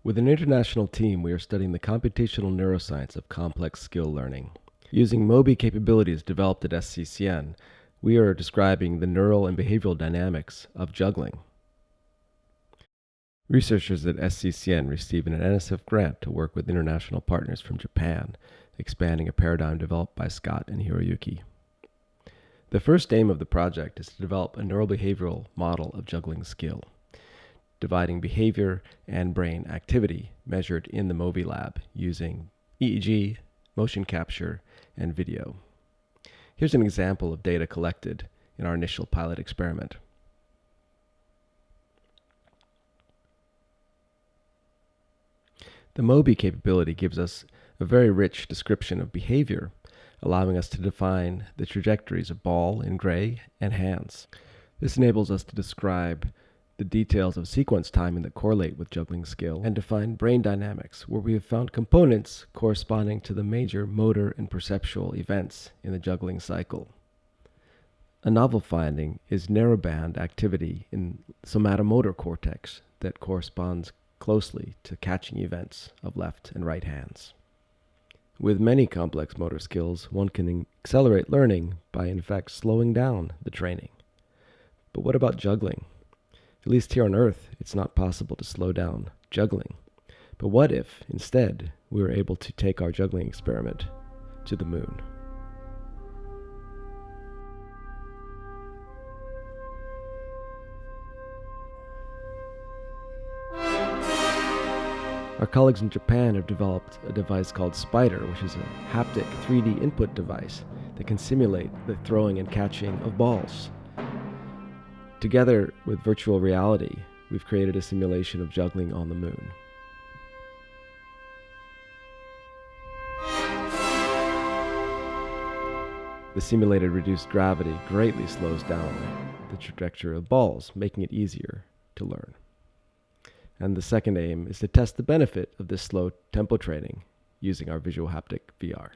With an international team, we are studying the computational neuroscience of complex skill learning. Using MOBI capabilities developed at SCCN, we are describing the neural and behavioral dynamics of juggling. Researchers at SCCN received an NSF grant to work with international partners from Japan, expanding a paradigm developed by Scott and Hiroyuki. The first aim of the project is to develop a neurobehavioral model of juggling skill, dividing behavior and brain activity measured in the MOBI lab using EEG, motion capture, and video. Here's an example of data collected in our initial pilot experiment. The MOBI capability gives us a very rich description of behavior, allowing us to define the trajectories of ball in gray and hands. This enables us to describe the details of sequence timing that correlate with juggling skill and define brain dynamics, where we have found components corresponding to the major motor and perceptual events in the juggling cycle. A novel finding is narrowband activity in somatomotor cortex that corresponds closely to catching events of left and right hands. With many complex motor skills, one can accelerate learning by in fact slowing down the training. But what about juggling? At least here on Earth, it's not possible to slow down juggling. But what if, instead, we were able to take our juggling experiment to the moon? Our colleagues in Japan have developed a device called Spider, which is a haptic 3D input device that can simulate the throwing and catching of balls. Together with virtual reality, we've created a simulation of juggling on the moon. The simulated reduced gravity greatly slows down the trajectory of balls, making it easier to learn. And the second aim is to test the benefit of this slow tempo training using our visual haptic VR.